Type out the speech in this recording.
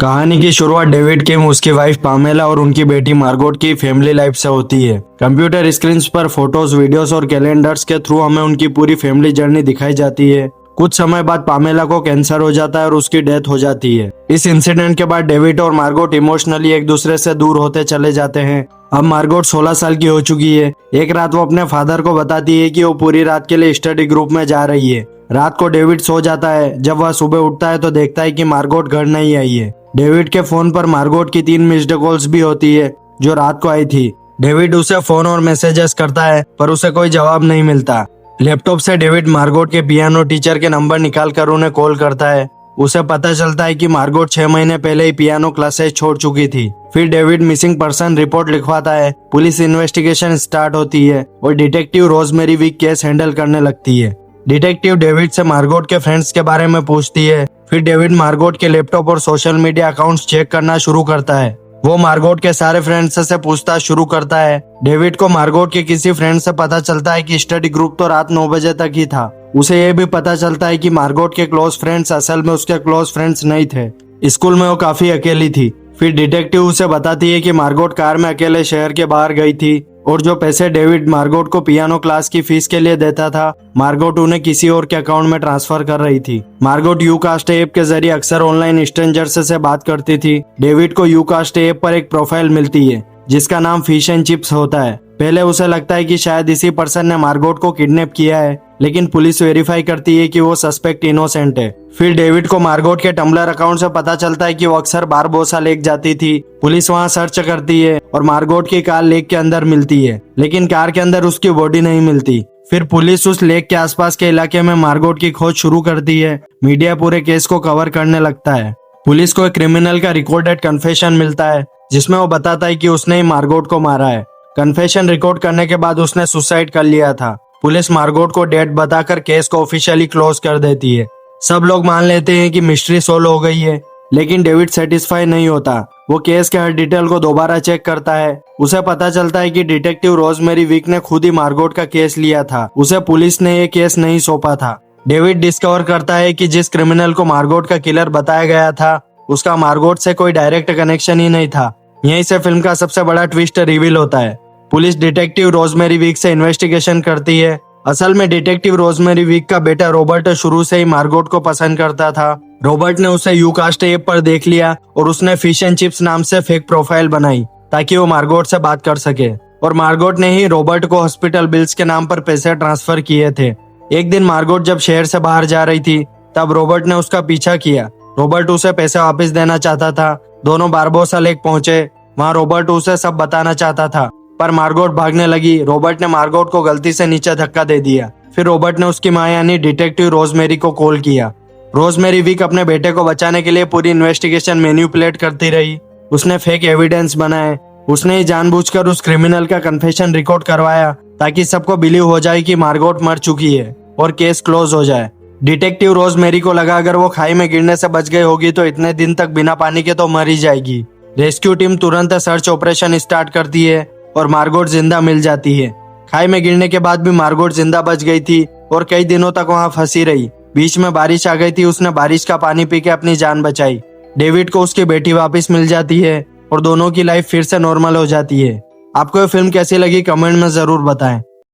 कहानी की शुरुआत डेविड किम, उसकी वाइफ पामेला और उनकी बेटी मार्गोट की फैमिली लाइफ से होती है। कंप्यूटर स्क्रीन पर फोटोज, वीडियोस और कैलेंडर्स के थ्रू हमें उनकी पूरी फैमिली जर्नी दिखाई जाती है। कुछ समय बाद पामेला को कैंसर हो जाता है और उसकी डेथ हो जाती है। इस इंसिडेंट के बाद डेविड और मार्गोट इमोशनली एक दूसरे से दूर होते चले जाते हैं। अब मार्गोट 16 साल की हो चुकी है। एक रात वो अपने फादर को बताती है कि वो पूरी रात के लिए स्टडी ग्रुप में जा रही है। रात को डेविड सो जाता है। जब वह सुबह उठता है तो देखता है कि मार्गोट घर नहीं आई है। डेविड के फोन पर मार्गोट की 3 मिस्ड कॉल्स भी होती है जो रात को आई थी। डेविड उसे फोन और मैसेजेस करता है पर उसे कोई जवाब नहीं मिलता। लैपटॉप से डेविड मार्गोट के पियानो टीचर के नंबर निकालकर उन्हें कॉल करता है। उसे पता चलता है कि मार्गोट 6 महीने पहले ही पियानो क्लासेस छोड़ चुकी थी। फिर डेविड मिसिंग पर्सन रिपोर्ट लिखवाता है। पुलिस इन्वेस्टिगेशन स्टार्ट होती है और detective Rosemary Vick case handle करने लगती है। डिटेक्टिव डेविड से मार्गोट के फ्रेंड्स के बारे में पूछती है। फिर डेविड मार्गोट के लैपटॉप और सोशल मीडिया अकाउंट्स चेक करना शुरू करता है। वो मार्गोट के सारे फ्रेंड्स से पूछताछ शुरू करता है। डेविड को मार्गोट के किसी फ्रेंड से पता चलता है कि स्टडी ग्रुप तो रात 9 बजे तक ही था। उसे ये भी पता चलता है कि मार्गोट के क्लोज फ्रेंड्स असल में उसके क्लोज फ्रेंड्स नहीं थे। स्कूल में वो काफी अकेली थी। फिर डिटेक्टिव उसे बताती है कि मार्गोट कार में अकेले शहर के बाहर गई थी और जो पैसे डेविड मार्गोट को पियानो क्लास की फीस के लिए देता था, मार्गोट उन्हें किसी और के अकाउंट में ट्रांसफर कर रही थी। मार्गोट यूकास्ट ऐप के जरिए अक्सर ऑनलाइन स्ट्रेंजर्स से बात करती थी। डेविड को यूकास्ट ऐप पर एक प्रोफाइल मिलती है जिसका नाम फिश एंड चिप्स होता है। पहले उसे लगता है कि शायद इसी पर्सन ने मार्गोट को किडनैप किया है, लेकिन पुलिस वेरीफाई करती है कि वो सस्पेक्ट इनोसेंट है। फिर डेविड को मार्गोट के टम्बलर अकाउंट से पता चलता है कि वो अक्सर बारबोसा लेक जाती थी। पुलिस वहां सर्च करती है और मार्गोट की कार लेक के अंदर मिलती है, लेकिन कार के अंदर उसकी बॉडी नहीं मिलती। फिर पुलिस उस लेक के आसपास के इलाके में मार्गोट की खोज शुरू करती है। मीडिया पूरे केस को कवर करने लगता है। पुलिस को एक क्रिमिनल का रिकॉर्डेड कन्फेशन मिलता है जिसमें वो बताता है कि उसने ही मार्गोट को मारा है। कन्फेशन रिकॉर्ड करने के बाद उसने सुसाइड कर लिया था। पुलिस मार्गोट को डेट बताकर केस को ऑफिशियली क्लोज कर देती है। सब लोग मान लेते हैं कि मिस्ट्री सोल्व हो गई है, लेकिन डेविड सेटिस्फाई नहीं होता। वो केस के हर डिटेल को दोबारा चेक करता है। उसे पता चलता है कि डिटेक्टिव रोजमेरी विक ने खुद ही मार्गोट का केस लिया था। उसे पुलिस ने ये केस नहीं सौंपा था। डेविड डिस्कवर करता है कि जिस क्रिमिनल को मार्गोट का किलर बताया गया था उसका मार्गोट से कोई डायरेक्ट कनेक्शन ही नहीं था। यहीं से फिल्म का सबसे बड़ा ट्विस्ट रिवील होता है। पुलिस डिटेक्टिव रोजमेरी विक से इन्वेस्टिगेशन करती है। असल में डिटेक्टिव रोजमेरी विक का बेटा रॉबर्ट शुरू से ही मार्गोट को पसंद करता था। रॉबर्ट ने उसे यूकास्ट ऐप पर देख लिया और उसने फिश एंड चिप्स नाम से फेक प्रोफाइल बनाई ताकि वो मार्गोट से बात कर सके। और मार्गोट ने ही रॉबर्ट को हॉस्पिटल बिल्स के नाम पर पैसे ट्रांसफर किए थे। एक दिन मार्गोट जब शहर से बाहर जा रही थी तब रॉबर्ट ने उसका पीछा किया। रॉबर्ट उसे पैसे वापस देना चाहता था। दोनों बारबोसा लेक पहुंचे। वहाँ रॉबर्ट उसे सब बताना चाहता था पर मार्गोट भागने लगी। रॉबर्ट ने मार्गोट को गलती से नीचे धक्का दे दिया। फिर रॉबर्ट ने उसकी मां यानी डिटेक्टिव रोजमेरी को कॉल किया। रोजमेरी विक अपने बेटे को बचाने के लिए पूरी इन्वेस्टिगेशन मैनिपुलेट करती रही। उसने फेक एविडेंस बनाए। उसने ही जानबूझकर उस क्रिमिनल का कन्फेशन रिकॉर्ड करवाया ताकि सबको बिलीव हो जाए कि मार्गोट मर चुकी है और केस क्लोज हो जाए। डिटेक्टिव रोजमेरी को लगा अगर वो खाई में गिरने से बच गई होगी तो इतने दिन तक बिना पानी के तो मर ही जाएगी। रेस्क्यू टीम तुरंत सर्च ऑपरेशन स्टार्ट करती है और मार्गोट जिंदा मिल जाती है। खाई में गिरने के बाद भी मार्गोट जिंदा बच गई थी और कई दिनों तक वहां फंसी रही। बीच में बारिश आ गई थी। उसने बारिश का पानी पी के अपनी जान बचाई। डेविड को उसकी बेटी वापस मिल जाती है और दोनों की लाइफ फिर से नॉर्मल हो जाती है। आपको ये फिल्म कैसी लगी कमेंट में जरूर बताएं।